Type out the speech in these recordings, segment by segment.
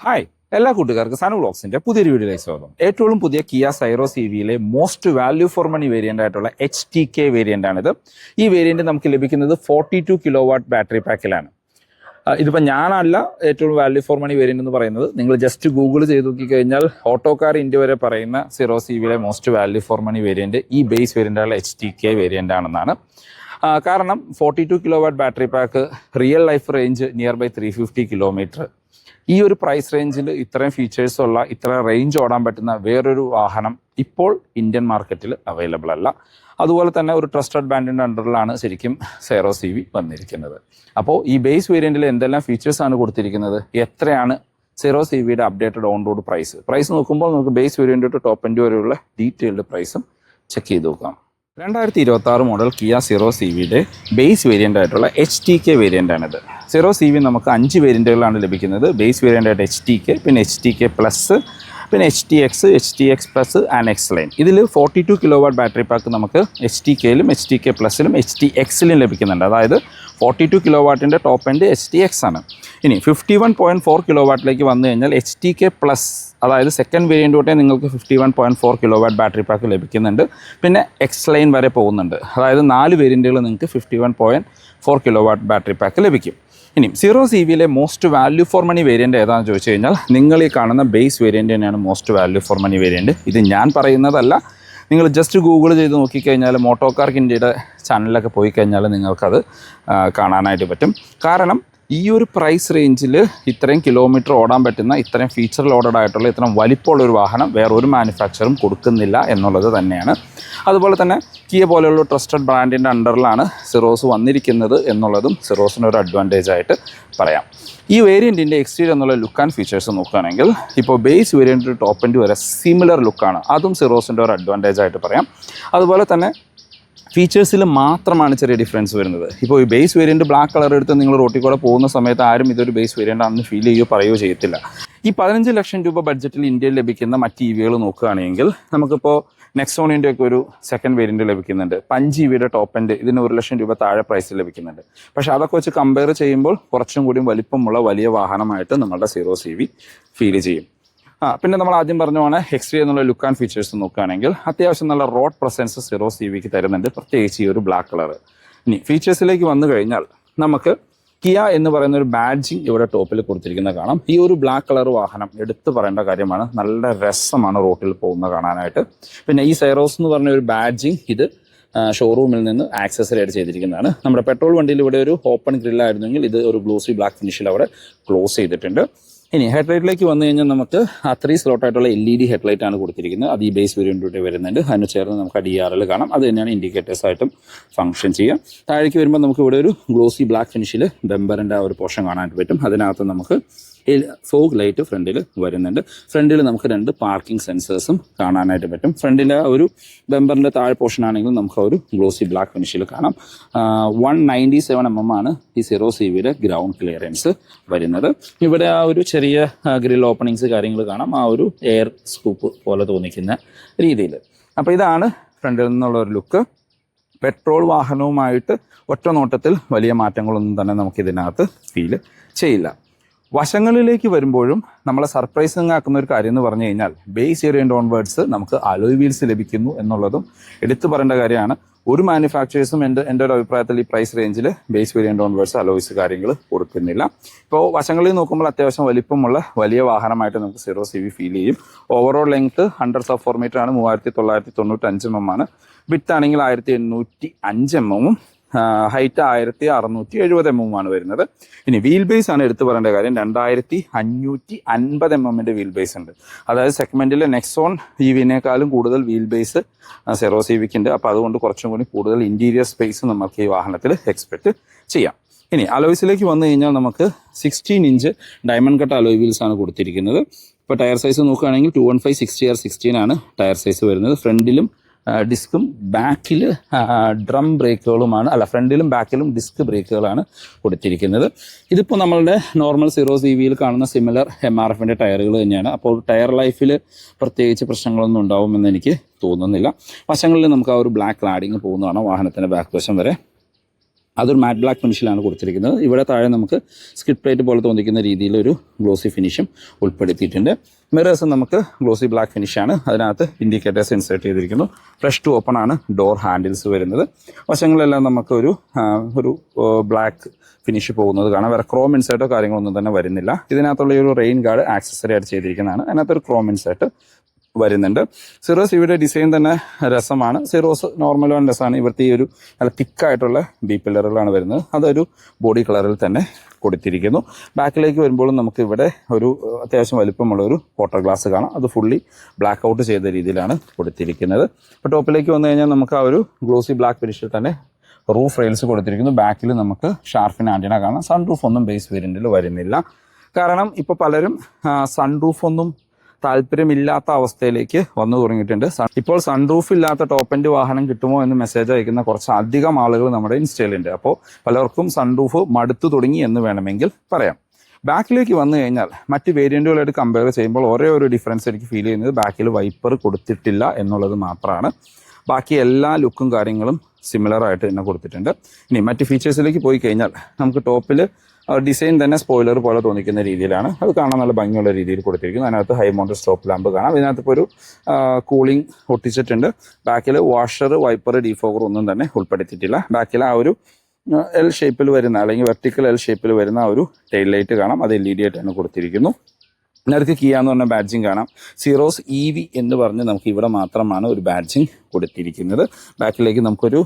Hi എല്ലാ കൂട്ടുകാർക്കും സനു വ്ളോഗ്സിന്റെ പുതിയൊരു വീഡിയോയിലേക്ക് സ്വാഗതം. ഏറ്റവും പുതിയ കിയ സൈറോസ് ഇവിയിലെ most value for money variant ആയിട്ടുള്ള HTK വേരിയന്റ് ആണിത്. ഈ വേരിയന്റ് നമുക്ക് ലഭിക്കുന്നത് 42 കിലോ വാട്ട് ബാറ്ററി പാക്കിലാണ്. ഇതിപ്പോൾ ഞാനല്ല ഏറ്റവും വാല്യൂ ഫോർ മണി വേരിയന്റ് എന്ന് പറയുന്നത്. നിങ്ങൾ ജസ്റ്റ് ഗൂഗിൾ ചെയ്ത് നോക്കിക്കഴിഞ്ഞാൽ ഓട്ടോക്കാർ ഇന്ത്യ വരെ പറയുന്ന സൈറോസ് ഇവിയിലെ most value for money variant ഈ ബേസ് വേരിയന്റ് ആയിട്ടുള്ള HTK വേരിയന്റ് ആണെന്നാണ്. കാരണം 42 kilowatt battery pack, real life range nearby 350 kilometre. ഈ ഒരു പ്രൈസ് റേഞ്ചിൽ ഇത്രയും ഫീച്ചേഴ്സ് ഉള്ള ഇത്ര റേഞ്ച് ഓടാൻ പറ്റുന്ന വേറൊരു വാഹനം ഇപ്പോൾ ഇന്ത്യൻ മാർക്കറ്റിൽ അവൈലബിൾ അല്ല. അതുപോലെ തന്നെ ഒരു ട്രസ്റ്റഡ് ബ്രാൻഡിൻ്റെ അണ്ടറിലാണ് ശരിക്കും സൈറോസ് ഇവി വന്നിരിക്കുന്നത്. അപ്പോൾ ഈ ബേസ് വേരിയൻറ്റിൽ എന്തെല്ലാം ഫീച്ചേഴ്സാണ് കൊടുത്തിരിക്കുന്നത്, എത്രയാണ് സൈറോസ് ഇവിയുടെ അപ്ഡേറ്റഡ് ഓൺ റോഡ് പ്രൈസ് നോക്കുമ്പോൾ നമുക്ക് base variant to top end വരെയുള്ള ഡീറ്റെയിൽഡ് പ്രൈസും ചെക്ക് ചെയ്ത് നോക്കാം. 2026 മോഡൽ കിയ സൈറോസ് ഇവിയുടെ ബേസ് വേരിയൻ്റ് ആയിട്ടുള്ള HTK വേരിയൻ്റ് ആണിത്. സൈറോസ് ഇവി നമുക്ക് 5 വേരിയൻറ്റുകളാണ് ലഭിക്കുന്നത്. ബേസ് വേരിയൻ്റ് ആയിട്ട് HTK, പിന്നെ HTK പ്ലസ്, പിന്നെ HTX, HTX plus and X line. ഇതിൽ 42 കിലോ വാട്ട് ബാറ്ററി പാക്ക് നമുക്ക് HTKയിലും HTK പ്ലസിലും HTXലും ലഭിക്കുന്നുണ്ട്. അതായത് 42 കിലോ വാട്ടിൻ്റെ ടോപ്പ് എൻഡ് HTX ആണ്. ഇനി 51.4 കിലോ വാട്ടിലേക്ക് വന്നു കഴിഞ്ഞാൽ HTK പ്ലസ്, അതായത് സെക്കൻഡ് വേരിയൻ്റ് തൊട്ടേ നിങ്ങൾക്ക് 51.4 കിലോ വാട്ട് ബാറ്ററി പാക്ക് ലഭിക്കുന്നുണ്ട്. പിന്നെ എക്സ് ലൈൻ വരെ പോകുന്നുണ്ട്. അതായത് 4 വേരിയൻറ്റുകൾ നിങ്ങൾക്ക് 51.4 കിലോ വാട്ട് ബാറ്ററി പാക്ക് ലഭിക്കും. ഇനി സൈറോസ് ഇവിയിലെ most value for money variant ഏതാണെന്ന് ചോദിച്ചു കഴിഞ്ഞാൽ നിങ്ങൾ ഈ കാണുന്ന ബേസ് വേരിയൻ്റ് തന്നെയാണ് most value for money variant. ഇത് ഞാൻ പറയുന്നതല്ല, നിങ്ങൾ ജസ്റ്റ് ഗൂഗിൾ ചെയ്ത് നോക്കിക്കഴിഞ്ഞാൽ മോട്ടോക്കാർക്ക് ഇന്ത്യയുടെ ചാനലിലൊക്കെ പോയി കഴിഞ്ഞാൽ നിങ്ങൾക്കത് കാണാനായിട്ട് പറ്റും. കാരണം ഈ ഒരു പ്രൈസ് റേഞ്ചിൽ ഇത്രയും കിലോമീറ്റർ ഓടാൻ പറ്റുന്ന, ഇത്രയും ഫീച്ചർ ലോഡഡ് ആയിട്ടുള്ള, ഇത്രയും വലിപ്പമുള്ളൊരു വാഹനം വേറൊരു മാനുഫാക്ചറും കൊടുക്കുന്നില്ല എന്നുള്ളത് തന്നെയാണ്. അതുപോലെ തന്നെ കിയ പോലെയുള്ള ട്രസ്റ്റഡ് ബ്രാൻഡിൻ്റെ അണ്ടറിലാണ് സിറോസ് വന്നിരിക്കുന്നത് എന്നുള്ളതും സിറോസിന് ഒരു അഡ്വാൻറ്റേജ് ആയിട്ട് പറയാം. ഈ വേരിയൻറ്റിൻ്റെ എക്സ്റ്റീരിയർ എന്നുള്ള ലുക്ക് ആൻഡ് ഫീച്ചേഴ്സ് നോക്കുകയാണെങ്കിൽ ഇപ്പോൾ ബേസ് വേരിയൻറ്റ് ടോപ്പ് എൻഡ് വരെ സിമിലർ ലുക്കാണ്. അതും സിറോസിൻ്റെ ഒരു അഡ്വാൻറ്റേജ് ആയിട്ട് പറയാം. അതുപോലെ തന്നെ ഫീച്ചേഴ്സിൽ മാത്രമാണ് ചെറിയ ഡിഫറൻസ് വരുന്നത്. ഇപ്പോൾ ഈ ബേസ് വേരിയൻറ്റ് ബ്ലാക്ക് കളർ എടുത്ത് നിങ്ങൾ റോട്ടിൽ കൂടെ പോകുന്ന സമയത്ത് ആരും ഇതൊരു ബേസ് വേരിയൻ്റ് ആണെന്ന് ഫീൽ ചെയ്യുകയോ പറയുകയോ ചെയ്യത്തില്ല. ഈ 15 ലക്ഷം രൂപ ബഡ്ജറ്റിൽ ഇന്ത്യയിൽ ലഭിക്കുന്ന മറ്റ് ഇവികൾ നോക്കുകയാണെങ്കിൽ നമുക്കിപ്പോൾ നെക്സോണിൻ്റെ ഒക്കെ ഒരു സെക്കൻഡ് വേരിയൻറ്റ് ലഭിക്കുന്നുണ്ട്. 5 ഇവിയുടെ ടോപ്പ് എൻഡ് ഇതിന് 1 ലക്ഷം രൂപ താഴെ പ്രൈസിൽ ലഭിക്കുന്നുണ്ട്. പക്ഷേ അതൊക്കെ വെച്ച് കമ്പയർ ചെയ്യുമ്പോൾ കുറച്ചും കൂടി വലിപ്പമുള്ള വലിയ വാഹനമായിട്ട് നമ്മുടെ സൈറോസ് ഇവി ഫീൽ ചെയ്യും. പിന്നെ നമ്മൾ ആദ്യം പറഞ്ഞ എക്സ്റ്റീരിയർ എന്നുള്ള ലുക്ക് ആൻഡ് ഫീച്ചേഴ്സ് നോക്കുകയാണെങ്കിൽ അത്യാവശ്യം നല്ല റോഡ് പ്രസൻസ് സൈറോസ് ഇവിക്ക് തരുന്നുണ്ട്, പ്രത്യേകിച്ച് ഈ ഒരു ബ്ലാക്ക് കളർ. ഇനി ഫീച്ചേഴ്സിലേക്ക് വന്നു കഴിഞ്ഞാൽ നമുക്ക് കിയ എന്ന് പറയുന്ന ഒരു ബാഡ്ജിങ് ഇവിടെ ടോപ്പിൽ കൊടുത്തിരിക്കുന്നത് കാണാം. ഈ ഒരു ബ്ലാക്ക് കളർ വാഹനം എടുത്തു പറയേണ്ട കാര്യമാണ്. നല്ല രസമാണ് റോട്ടിൽ പോകുന്ന കാണാനായിട്ട്. പിന്നെ ഈ സൈറോസ് എന്ന് പറഞ്ഞ ഒരു ബാഡ്ജിങ് ഇത് ഷോറൂമിൽ നിന്ന് ആക്സസറി ആയിട്ട് ചെയ്തിരിക്കുന്നതാണ്. നമ്മുടെ പെട്രോൾ വണ്ടിയിൽ ഇവിടെ ഒരു ഓപ്പൺ ഗ്രില്ലായിരുന്നെങ്കിൽ ഇത് ഒരു ഗ്ലോസി ബ്ലാക്ക് ഫിനിഷിൽ അവിടെ ക്ലോസ് ചെയ്തിട്ടുണ്ട്. ഇനി ഹെഡ്ലൈറ്റിലേക്ക് വന്നു കഴിഞ്ഞാൽ നമുക്ക് 3 സ്ലോട്ട് ആയിട്ടുള്ള LED ഹെഡ്ലൈറ്റ് ആണ് കൊടുത്തിരിക്കുന്നത്. അത് ഈ ബേസ് വേരിയൻറ്റിലൂടെ വരുന്നുണ്ട്. അതിന് ചേർന്ന് നമുക്ക് DRL കാണാം. അത് തന്നെയാണ് ഇൻഡിക്കേറ്റേഴ്സ് ആയിട്ടും ഫംഗ്ഷൻ ചെയ്യുക. താഴേക്ക് വരുമ്പോൾ നമുക്ക് ഇവിടെ ഒരു ഗ്ലോസി ബ്ലാക്ക് ഫിനിഷിൽ ബെമ്പറിൻ്റെ ആ ഒരു പോർഷൻ കാണാനായിട്ട് പറ്റും. അതിനകത്ത് നമുക്ക് ഫോഗ് ലൈറ്റ് ഫ്രണ്ടിൽ വരുന്നുണ്ട്. ഫ്രണ്ടിൽ നമുക്ക് 2 പാർക്കിംഗ് സെൻസേഴ്സും കാണാനായിട്ട് പറ്റും. ഫ്രണ്ടിലെ ഒരു ബെമ്പറിൻ്റെ താഴെ പോർഷൻ ആണെങ്കിൽ നമുക്ക് ഒരു ഗ്ലോസി ബ്ലാക്ക് ഫിനിഷിൽ കാണാം. 197 mm ആണ് ഈ സൈറോസ് ഇവിയുടെ ഗ്രൗണ്ട് ക്ലിയറൻസ് വരുന്നത്. ഇവിടെ ആ ഒരു ചെറിയ ഗ്രിൽ ഓപ്പണിങ്സ് കാര്യങ്ങൾ കാണാം, ആ ഒരു എയർ സ്കൂപ്പ് പോലെ തോന്നിക്കുന്ന രീതിയിൽ. അപ്പോൾ ഇതാണ് ഫ്രണ്ടിൽ നിന്നുള്ള ഒരു ലുക്ക്. പെട്രോൾ വാഹനവുമായിട്ട് ഒറ്റ നോട്ടത്തിൽ വലിയ മാറ്റങ്ങളൊന്നും തന്നെ നമുക്കിതിനകത്ത് ഫീൽ ചെയ്യില്ല. വശങ്ങളിലേക്ക് വരുമ്പോഴും നമ്മളെ സർപ്രൈസിങ് ആക്കുന്ന ഒരു കാര്യം എന്ന് പറഞ്ഞു കഴിഞ്ഞാൽ ബേസ് വേരിയൻ്റ് ഓൺവേർഡ്സ് നമുക്ക് അലോയ് വീൽസ് ലഭിക്കുന്നു എന്നുള്ളതും എടുത്തു പറയേണ്ട കാര്യമാണ്. ഒരു മാനുഫാക്ചേഴ്സും എൻ്റെ ഒരു അഭിപ്രായത്തിൽ ഈ പ്രൈസ് റേഞ്ചിൽ ബേസ് വേരിയൻ്റ് ഓൺവേർഡ്സ് അലോയ്സ് കാര്യങ്ങൾ കൊടുക്കുന്നില്ല. ഇപ്പോൾ വശങ്ങളിൽ നോക്കുമ്പോൾ അത്യാവശ്യം വലിപ്പമുള്ള വലിയ വാഹനമായിട്ട് നമുക്ക് സൈറോസ് ഇവി ഫീൽ ചെയ്യും. ഓവറോൾ ലെങ്ത് 100 of 4 ആണ്, 3995 mm ആണ്. വിഡ്ത്ത് ആണെങ്കിൽ 1805 mm, ഹൈറ്റ് 1670 mm ആണ് വരുന്നത്. ഇനി വീൽ ബേസ് ആണ് എടുത്തു പറയേണ്ട കാര്യം. 2550 mm വീൽ ബേസ് ഉണ്ട്. അതായത് സെഗ്മെന്റിലെ നെക്സോൺ ഇവിനേക്കാളും കൂടുതൽ വീൽ ബേസ് സൈറോസ് ഇവിക്ക് ഉണ്ട്. അപ്പോൾ അതുകൊണ്ട് കുറച്ചും കൂടി കൂടുതൽ ഇന്റീരിയർ സ്പേസ് നമുക്ക് ഈ വാഹനത്തിൽ എക്സ്പെക്ട് ചെയ്യാം. ഇനി അലോയ്സിലേക്ക് വന്നു കഴിഞ്ഞാൽ നമുക്ക് 16 inch diamond cut alloy wheels ആണ് കൊടുത്തിരിക്കുന്നത്. ഇപ്പോൾ ടയർ സൈസ് നോക്കുകയാണെങ്കിൽ 215 60R16 ആണ് ടയർ സൈസ് വരുന്നത്. ഫ്രണ്ടിലും ഡിസ്കും ബാക്കിൽ ഡ്രം ബ്രേക്കുകളുമാണ്, ഫ്രണ്ടിലും ബാക്കിലും ഡിസ്ക് ബ്രേക്കുകളാണ് കൊടുത്തിരിക്കുന്നത്. ഇതിപ്പോൾ നമ്മളുടെ നോർമൽ സൈറോസ് ഇവിയിൽ കാണുന്ന സിമിലർ MRFൻ്റെ ടയറുകൾ തന്നെയാണ്. അപ്പോൾ ടയർ ലൈഫിൽ പ്രത്യേകിച്ച് പ്രശ്നങ്ങളൊന്നും ഉണ്ടാവുമെന്ന് എനിക്ക് തോന്നുന്നില്ല. വശങ്ങളിൽ നമുക്ക് ആ ഒരു ബ്ലാക്ക് ക്ലാഡിങ് പോകുന്നതാണ് വാഹനത്തിൻ്റെ ബാക്ക് വശം വരെ. അതൊരു മാറ്റ് ബ്ലാക്ക് ഫിനിഷിലാണ് കൊടുത്തിരിക്കുന്നത്. ഇവിടെ താഴെ നമുക്ക് സ്കിഡ് പ്ലേറ്റ് പോലെ തോന്നിക്കുന്ന രീതിയിലൊരു ഗ്ലോസി ഫിനിഷും ഉൾപ്പെടുത്തിയിട്ടുണ്ട്. മിറേഴ്സ് നമുക്ക് ഗ്ലോസി ബ്ലാക്ക് ഫിനിഷാണ്. അതിനകത്ത് ഇൻഡിക്കേറ്റേഴ്സ് ഇൻസേർട്ട് ചെയ്തിരിക്കുന്നു. ഫ്രഷ് ടു ഓപ്പൺ ആണ് ഡോർ ഹാൻഡിൽസ് വരുന്നത്. വശങ്ങളെല്ലാം നമുക്ക് ഒരു ബ്ലാക്ക് ഫിനിഷ് പോകുന്നത് കാണാം. വേറെ ക്രോം ഇൻസേർട്ടോ കാര്യങ്ങളൊന്നും തന്നെ വരുന്നില്ല. ഇതിനകത്തുള്ള ഒരു റെയിൻ ഗാർഡ് ആക്സസറി ആയിട്ട് ചെയ്തിരിക്കുന്നതാണ്. അതിനകത്തൊരു ക്രോം ഇൻസേർട്ട് വരുന്നുണ്ട്. സിറോസ് ഇവിടെ ഡിസൈൻ തന്നെ രസമാണ്. സിറോസ് നോർമൽ വൺ രസമാണ്. ഇവിടുത്തെ ഈ ഒരു നല്ല തിക്കായിട്ടുള്ള ബി പില്ലറുകളാണ് വരുന്നത്. അതൊരു ബോഡി കളറിൽ തന്നെ കൊടുത്തിരിക്കുന്നു. ബാക്കിലേക്ക് വരുമ്പോഴും നമുക്ക് ഇവിടെ ഒരു അത്യാവശ്യം വലിപ്പമുള്ള ഒരു വാട്ടർ ഗ്ലാസ് കാണാം. അത് ഫുള്ളി ബ്ലാക്ക് ഔട്ട് ചെയ്ത രീതിയിലാണ് കൊടുത്തിരിക്കുന്നത്. അപ്പോൾ ടോപ്പിലേക്ക് വന്നു കഴിഞ്ഞാൽ നമുക്ക് ആ ഒരു ഗ്ലോസി ബ്ലാക്ക് ഫിനിഷിൽ തന്നെ റൂഫ് റെയിൽസ് കൊടുത്തിരിക്കുന്നു. ബാക്കിൽ നമുക്ക് ഷാർഫിൻ ആൻറ്റിന കാണാം. സൺറൂഫ് ഒന്നും ബേസ് വേരിയൻറ്റിൽ വരുന്നില്ല. കാരണം ഇപ്പോൾ പലരും സൺറൂഫ് ഒന്നും താല്പര്യമില്ലാത്ത അവസ്ഥയിലേക്ക് വന്നു തുടങ്ങിയിട്ടുണ്ട്. ഇപ്പോൾ സൺറൂഫ് ഇല്ലാത്ത ടോപ്പ് എൻഡ് വാഹനം കിട്ടുമോ എന്ന് മെസ്സേജ് അയക്കുന്ന കുറച്ച് അധികം ആളുകൾ നമ്മുടെ ഇൻസ്റ്റയിലുണ്ട്. അപ്പോൾ പലർക്കും സൺറൂഫ് മടുത്തു തുടങ്ങി എന്ന് വേണമെങ്കിൽ പറയാം. ബാക്കിലേക്ക് വന്നു കഴിഞ്ഞാൽ മറ്റ് വേരിയൻറ്റുകളായിട്ട് കമ്പയർ ചെയ്യുമ്പോൾ ഒരേ ഒരു ഡിഫറൻസ് എനിക്ക് ഫീൽ ചെയ്യുന്നത് ബാക്കിൽ വൈപ്പർ കൊടുത്തിട്ടില്ല എന്നുള്ളത് മാത്രമാണ്. ബാക്കി എല്ലാ ലുക്കും കാര്യങ്ങളും സിമിലർ ആയിട്ട് തന്നെ കൊടുത്തിട്ടുണ്ട്. ഇനി മറ്റ് ഫീച്ചേഴ്സിലേക്ക് പോയി കഴിഞ്ഞാൽ നമുക്ക് ടോപ്പിൽ ഡിസൈൻ തന്നെ സ്പോയിലർ പോലെ തോന്നിക്കുന്ന രീതിയിലാണ്. അത് കാണാൻ നല്ല ഭംഗിയുള്ള രീതിയിൽ കൊടുത്തിരിക്കുന്നു. അതിനകത്ത് ഹൈ മൗണ്ടഡ് സ്റ്റോപ്പ് ലാമ്പ് കാണാം. ഇതിനകത്ത് ഇപ്പോൾ ഒരു കൂളിംഗ് ഒട്ടിച്ചിട്ടുണ്ട്. ബാക്കിൽ വാഷർ, വൈപ്പർ, ഡീഫോഗർ ഒന്നും തന്നെ ഉൾപ്പെടുത്തിയിട്ടില്ല. ബാക്കിൽ ആ ഒരു എൽ ഷേപ്പിൽ വരുന്ന അല്ലെങ്കിൽ വെർട്ടിക്കൽ എൽ ഷേപ്പിൽ വരുന്ന ഒരു ടെയിൽ ലൈറ്റ് കാണാം. അത് LED ആയിട്ട് തന്നെ കൊടുത്തിരിക്കുന്നു. ഇതിനകത്ത് കിയ എന്ന് പറഞ്ഞ ബാഡ്ജിങ് കാണാം. സീറോസ് EV എന്ന് പറഞ്ഞ് നമുക്ക് ഇവിടെ മാത്രമാണ് ഒരു ബാഡ്ജിങ് കൊടുത്തിരിക്കുന്നത്. ബാക്കിലേക്ക് നമുക്കൊരു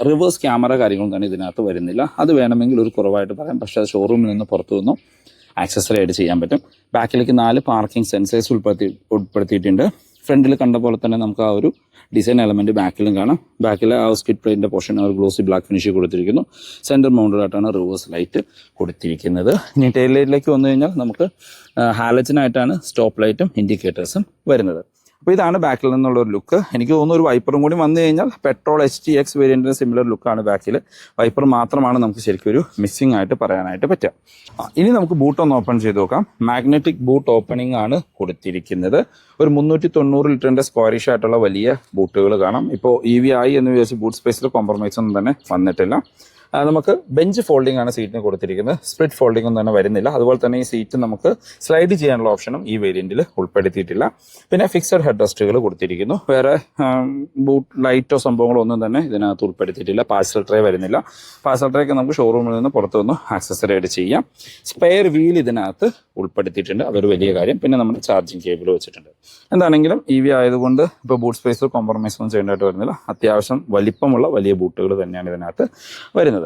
റിവേഴ്സ് ക്യാമറ കാര്യങ്ങളൊന്നും തന്നെ ഇതിനകത്ത് വരുന്നില്ല. അത് വേണമെങ്കിൽ ഒരു കുറവായിട്ട് പറയാം. പക്ഷേ അത് ഷോറൂമിൽ നിന്ന് പുറത്തു നിന്നും ആക്സസറി ആയിട്ട് ചെയ്യാൻ പറ്റും. ബാക്കിലേക്ക് 4 പാർക്കിംഗ് സെൻസേഴ്സ് ഉൾപ്പെടുത്തിയിട്ടുണ്ട്. ഫ്രണ്ടിൽ കണ്ട പോലെ തന്നെ നമുക്ക് ആ ഒരു ഡിസൈൻ എലമെൻറ്റ് ബാക്കിലും കാണാം. ബാക്കിൽ ആ സ്കിഡ് പ്ലേറ്റിൻ്റെ പോർഷൻ ഒരു ഗ്ലോസി ബ്ലാക്ക് ഫിനിഷ് കൊടുത്തിരിക്കുന്നു. സെൻറ്റർ മൗണ്ടഡ് ആയിട്ടാണ് റിവേഴ്സ് ലൈറ്റ് കൊടുത്തിരിക്കുന്നത്. ഇനി ടെയിൽ ലൈറ്റിലേക്ക് വന്നു കഴിഞ്ഞാൽ നമുക്ക് ഹാലജനായിട്ടാണ് സ്റ്റോപ്പ് ലൈറ്റും ഇൻഡിക്കേറ്റേഴ്സും വരുന്നത്. അപ്പോൾ ഇതാണ് ബാക്കിൽ നിന്നുള്ള ഒരു ലുക്ക്. എനിക്ക് തോന്നുന്നു ഒരു വൈപ്പറും കൂടി വന്നു കഴിഞ്ഞാൽ പെട്രോൾ HTX വേരിയൻറ്റിന് സിമിലർ ലുക്കാണ് ബാക്കിൽ. വൈപ്പർ മാത്രമാണ് നമുക്ക് ശരിക്കും ഒരു മിസ്സിംഗ് ആയിട്ട് പറയാനായിട്ട് പറ്റുക. ഇനി നമുക്ക് ബൂട്ട് ഒന്ന് ഓപ്പൺ ചെയ്ത് നോക്കാം. മാഗ്നറ്റിക് ബൂട്ട് ഓപ്പണിംഗ് ആണ് കൊടുത്തിരിക്കുന്നത്. ഒരു 390 ലിറ്ററിൻ്റെ സ്ക്വയറിഷ് ആയിട്ടുള്ള വലിയ ബൂട്ടുകൾ കാണാം. ഇപ്പോൾ EV ആയി എന്ന് വിചാരിച്ച് ബൂട്ട് സ്പേസിൽ കോംപ്രമൈസ് ഒന്നും തന്നെ വന്നിട്ടില്ല. നമുക്ക് ബെഞ്ച് ഫോൾഡിംഗ് ആണ് സീറ്റിന് കൊടുത്തിരിക്കുന്നത്. സ്പ്ലിറ്റ് ഫോൾഡിംഗ് ഒന്നും തന്നെ വരുന്നില്ല. അതുപോലെ തന്നെ ഈ സീറ്റ് നമുക്ക് സ്ലൈഡ് ചെയ്യാനുള്ള ഓപ്ഷനും ഈ വേരിയന്റിൽ ഉൾപ്പെടുത്തിയിട്ടില്ല. പിന്നെ ഫിക്സഡ് ഹെഡ് റെസ്റ്റുകൾ കൊടുത്തിരിക്കുന്നു. വേറെ ബൂട്ട് ലൈറ്റോ സംഭവങ്ങളോ ഒന്നും തന്നെ ഇതിനകത്ത് ഉൾപ്പെടുത്തിയിട്ടില്ല. പാഴ്സൽ ട്രേ വരുന്നില്ല. പാഴ്സൽ ട്രേക്ക് നമുക്ക് ഷോറൂമിൽ നിന്ന് പുറത്തുനിന്ന് ആക്സസറി ആയിട്ട് ചെയ്യാം. സ്പെയർ വീൽ ഇതിനകത്ത് ഉൾപ്പെടുത്തിയിട്ടുണ്ട്. അതൊരു വലിയ കാര്യം. പിന്നെ നമ്മുടെ ചാർജിങ് കേബിൾ വെച്ചിട്ടുണ്ട്. എന്താണെങ്കിലും EV ആയതുകൊണ്ട് ഇപ്പോൾ ബൂട്ട് സ്പേസിൽ കോംപ്രമൈസ് ഒന്നും ചെയ്യേണ്ടതായിട്ട് വരുന്നില്ല. അത്യാവശ്യം വലിപ്പമുള്ള വലിയ ബൂട്ടുകൾ തന്നെയാണ് ഇതിനകത്ത് വരുന്നത്.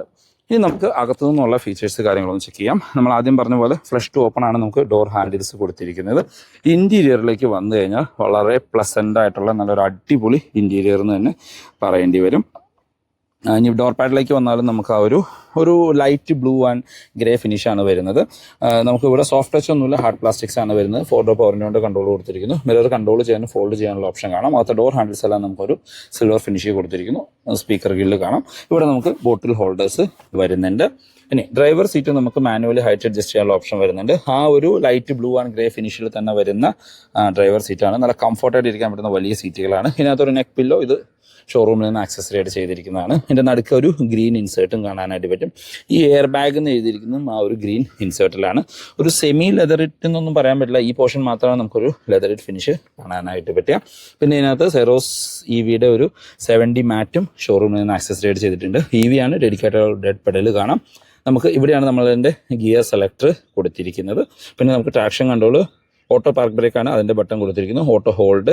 ഇനി നമുക്ക് അകത്തു നിന്നുള്ള ഫീച്ചേഴ്സ് കാര്യങ്ങളൊന്നും ചെക്ക് ചെയ്യാം. നമ്മൾ ആദ്യം പറഞ്ഞ പോലെ ഫ്ലഷ് ടു ഓപ്പൺ ആണ് നമുക്ക് ഡോർ ഹാൻഡിൽസ് കൊടുത്തിരിക്കുന്നത്. ഇന്റീരിയറിലേക്ക് വന്നു കഴിഞ്ഞാൽ വളരെ പ്ലസന്റ് ആയിട്ടുള്ള നല്ലൊരു അടിപൊളി ഇന്റീരിയർ എന്ന് തന്നെ പറയേണ്ടി വരും. ഇനി ഡോർ പാഡിലേക്ക് വന്നാലും നമുക്ക് ആ ഒരു ലൈറ്റ് ബ്ലൂ ആൻഡ് ഗ്രേ ഫിനിഷാണ് വരുന്നത്. നമുക്ക് ഇവിടെ സോഫ്റ്റ് ടച്ച് ഒന്നുമില്ല, ഹാർഡ് പ്ലാസ്റ്റിക്സ് ആണ് വരുന്നത്. 4 ഡോർ പവർ വിൻഡോയുടെ കൺട്രോൾ കൊടുത്തിരിക്കുന്നു. മിറർ കൺട്രോൾ ചെയ്യാനും ഫോൾഡ് ചെയ്യാനുള്ള ഓപ്ഷൻ കാണാം. അകത്ത് ഡോർ ഹാൻഡിൽസ് എല്ലാം നമുക്കൊരു സിൽവർ ഫിനിഷ് കൊടുത്തിരിക്കുന്നു. സ്പീക്കർ ഗില്ല് കാണാം. ഇവിടെ നമുക്ക് ബോട്ടിൽ ഹോൾഡേഴ്സ് വരുന്നുണ്ട്. ഇനി ഡ്രൈവർ സീറ്റ് നമുക്ക് മാനുവലി ഹൈറ്റ് അഡ്ജസ്റ്റ് ചെയ്യാനുള്ള ഓപ്ഷൻ വരുന്നുണ്ട്. ആ ഒരു ലൈറ്റ് ബ്ലൂ ആൻഡ് ഗ്രേ ഫിനിഷിൽ തന്നെ വരുന്ന ഡ്രൈവർ സീറ്റാണ്. നല്ല കംഫർട്ടായിട്ട് ഇരിക്കാൻ പറ്റുന്ന വലിയ സീറ്റുകളാണ്. ഇതിനകത്തൊരു നെക്ക് പില്ലോ ഇത് ഷോറൂമിൽ നിന്ന് ആക്സസറി ആയിട്ട് ചെയ്തിരിക്കുന്നതാണ്. ഇതിൻ്റെ നടുക്ക് ഒരു ഗ്രീൻ ഇൻസേർട്ടും കാണാനായിട്ട് പറ്റും. ഈ എയർ ബാഗ് എന്ന് എഴുതിയിരിക്കുന്നതും ആ ഒരു ഗ്രീൻ ഇൻസേർട്ടിലാണ്. ഒരു സെമി ലെതറിറ്റ് എന്നൊന്നും പറയാൻ പറ്റില്ല. ഈ പോർഷൻ മാത്രമാണ് നമുക്കൊരു ലെതറിറ്റ് ഫിനിഷ് കാണാനായിട്ട് പറ്റുക. പിന്നെ ഇതിനകത്ത് സെറോസ് EVയുടെ ഒരു 70 മാറ്റും ഷോറൂമിൽ നിന്ന് ആക്സസറി ആയിട്ട് ചെയ്തിട്ടുണ്ട്. EV ആണ്. ഡെഡിക്കേറ്റഡ് ഡെഡ് പെഡൽ കാണാം. നമുക്ക് ഇവിടെയാണ് നമ്മളതിൻ്റെ ഗിയർ സെലക്ടർ കൊടുത്തിരിക്കുന്നത്. പിന്നെ നമുക്ക് ട്രാക്ഷൻ കൺട്രോൾ, ഓട്ടോ പാർക്ക് ബ്രേക്കാണ് അതിൻ്റെ ബട്ടൺ കൊടുത്തിരിക്കുന്നു. ഓട്ടോ ഹോൾഡ്,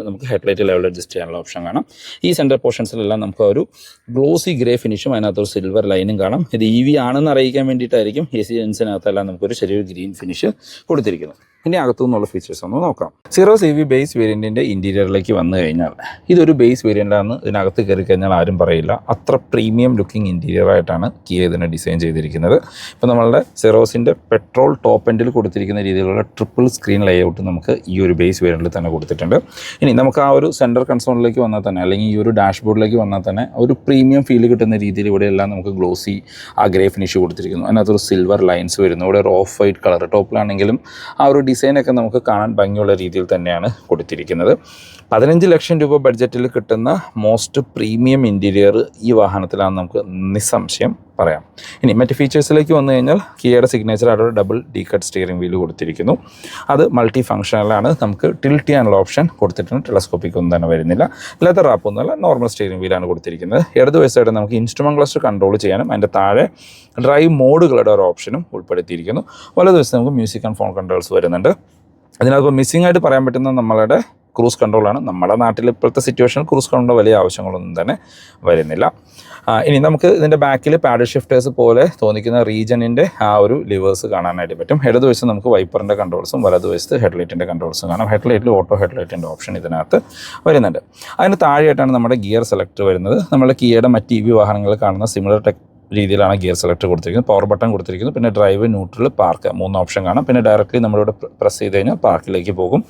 നമുക്ക് ഹെഡ്ലൈറ്റ് ലെവൽ അഡ്ജസ്റ്റ് ചെയ്യാനുള്ള ഓപ്ഷൻ കാണാം. ഈ സെൻറ്റർ പോർഷൻസിലെല്ലാം നമുക്ക് ഒരു ഗ്ലോസി ഗ്രേ ഫിനിഷും അതിനകത്തൊരു സിൽവർ ലൈനും കാണാം. ഇത് EV ആണെന്ന് അറിയിക്കാൻ വേണ്ടിയിട്ടായിരിക്കും AC ജെൻസിനകത്തെല്ലാം നമുക്കൊരു ചെറിയൊരു ഗ്രീൻ ഫിനിഷ് കൊടുത്തിരിക്കുന്നു. ഇനി അകത്തു നിന്നുള്ള ഫീച്ചേഴ്സ് ഒന്ന് നോക്കാം. സീറോസ് EV ബേസ് വേരിയൻറ്റിൻ്റെ ഇൻറ്റീരിയറിലേക്ക് വന്നു കഴിഞ്ഞാൽ ഇതൊരു ബേസ് വേരിയൻ്റാണെന്ന് ഇതിനകത്ത് കയറി കഴിഞ്ഞാൽ ആരും പറയില്ല. അത്ര പ്രീമിയം ലുക്കിംഗ് ഇൻറ്റീരിയർ ആയിട്ടാണ് കിയ ഇതിനെ ഡിസൈൻ ചെയ്തിരിക്കുന്നത്. ഇപ്പോൾ നമ്മളുടെ സീറോസിൻ്റെ പെട്രോൾ ടോപ്പ് എൻഡിൽ കൊടുത്തിരിക്കുന്ന രീതിയിലുള്ള ട്രിപ്പിൾ സ്ക്രീൻ ലേഔട്ട് നമുക്ക് ഈ ഒരു ബേസ് വേരിയൻറ്റിൽ തന്നെ കൊടുത്തിട്ടുണ്ട്. ഇനി നമുക്ക് ആ ഒരു സെൻറ്റർ കൺസോളിലേക്ക് വന്നാൽ തന്നെ അല്ലെങ്കിൽ ഈ ഒരു ഡാഷ്ബോർഡിലേക്ക് വന്നാൽ തന്നെ ഒരു പ്രീമിയം ഫീൽ കിട്ടുന്ന രീതിയിൽ ഇവിടെയെല്ലാം നമുക്ക് ഗ്ലോസി ആ ഗ്രേ ഫിനിഷ് കൊടുത്തിരിക്കുന്നു. അതിനകത്തൊരു സിൽവർ ലൈൻസ് വരുന്നു. ഇവിടെ ഒരു ഓഫ് വൈറ്റ് കളർ ടോപ്പിലാണെങ്കിലും ആ ഒരു ഡിസൈനൊക്കെ നമുക്ക് കാണാൻ ഭംഗിയുള്ള രീതിയിൽ തന്നെയാണ് കൊടുത്തിരിക്കുന്നത്. 15 ലക്ഷം രൂപ ബഡ്ജറ്റിൽ കിട്ടുന്ന മോസ്റ്റ് പ്രീമിയം ഇൻറ്റീരിയർ ഈ വാഹനത്തിലാണ് നമുക്ക് നിസ്സംശയം പറയാം. ഇനി മറ്റ് ഫീച്ചേഴ്സിലേക്ക് വന്നു കഴിഞ്ഞാൽ കിയയുടെ സിഗ്നേച്ചർ ആയിട്ടുള്ള double D cut steering wheel കൊടുത്തിരിക്കുന്നു. അത് മൾട്ടി ഫംഗ്ഷനിലാണ്. നമുക്ക് ടിൽറ്റ് ചെയ്യാനുള്ള ഓപ്ഷൻ കൊടുത്തിട്ടുണ്ട്. ടെലസ്കോപ്പിക് ഒന്നും തന്നെ വരുന്നില്ല. ലെതർ റാപ്പൊന്നുമല്ല, നോർമൽ സ്റ്റിയറിംഗ് വീലാണ് കൊടുത്തിരിക്കുന്നത്. ഇടതുവശമായിട്ട് നമുക്ക് ഇൻസ്ട്രുമെന്റ് ക്ലസ്റ്റർ കൺട്രോൾ ചെയ്യാനും അതിൻ്റെ താഴെ ഡ്രൈവ് മോഡുകളുടെ ഒരു ഓപ്ഷനും ഉൾപ്പെടുത്തിയിരിക്കുന്നു. വലതുവശത്ത് നമുക്ക് മ്യൂസിക് ആൻഡ് ഫോൺ കൺട്രോൾസ് വരുന്നുണ്ട്. അതിനകത്ത് മിസ്സിംഗ് ആയിട്ട് പറയാൻ പറ്റുന്ന നമ്മളുടെ ക്രൂസ് കൺട്രോളാണ്. നമ്മുടെ നാട്ടിൽ ഇപ്പോഴത്തെ സിറ്റുവേഷനിൽ ക്രൂസ് കൺട്രോൾ വലിയ ആവശ്യങ്ങളൊന്നും തന്നെ വരുന്നില്ല. ഇനി നമുക്ക് ഇതിൻ്റെ ബാക്കിൽ പാഡൽ ഷിഫ്റ്റേഴ്സ് പോലെ തോന്നിക്കുന്ന റീജനിൻ്റെ ആ ഒരു ലിവേഴ്സ് കാണാനായിട്ട് പറ്റും. ഇടതുവശത്ത് നമുക്ക് വൈപ്പറിൻ്റെ കൺട്രോൾസും വലതുവശത്ത് ഹെഡ്ലൈറ്റിൻ്റെ കൺട്രോൾസും കാണാം. ഹെഡ്ലൈറ്റിൽ ഓട്ടോ ഹെഡ്ലൈറ്റിൻ്റെ ഓപ്ഷൻ ഇതിനകത്ത് വരുന്നുണ്ട്. അതിന് താഴെയായിട്ടാണ് നമ്മുടെ ഗിയർ സെലക്ടർ വരുന്നത്. നമ്മുടെ കിയയുടെ മറ്റ് EV വാഹനങ്ങളിൽ കാണുന്ന സിമിലർ രീതിയിലാണ് ഗിയർ സെലക്ടർ കൊടുത്തിരിക്കുന്നത്. പവർ ബട്ടൺ കൊടുത്തിരിക്കുന്നു. പിന്നെ ഡ്രൈവ്, ന്യൂട്രൽ, പാർക്ക് 3 ഓപ്ഷൻ കാണാം. പിന്നെ ഡയറക്റ്റ്ലി നമ്മളിവിടെ പ്രസ് ചെയ്ത് കഴിഞ്ഞാൽ പാർക്കിലേക്ക് പോകും.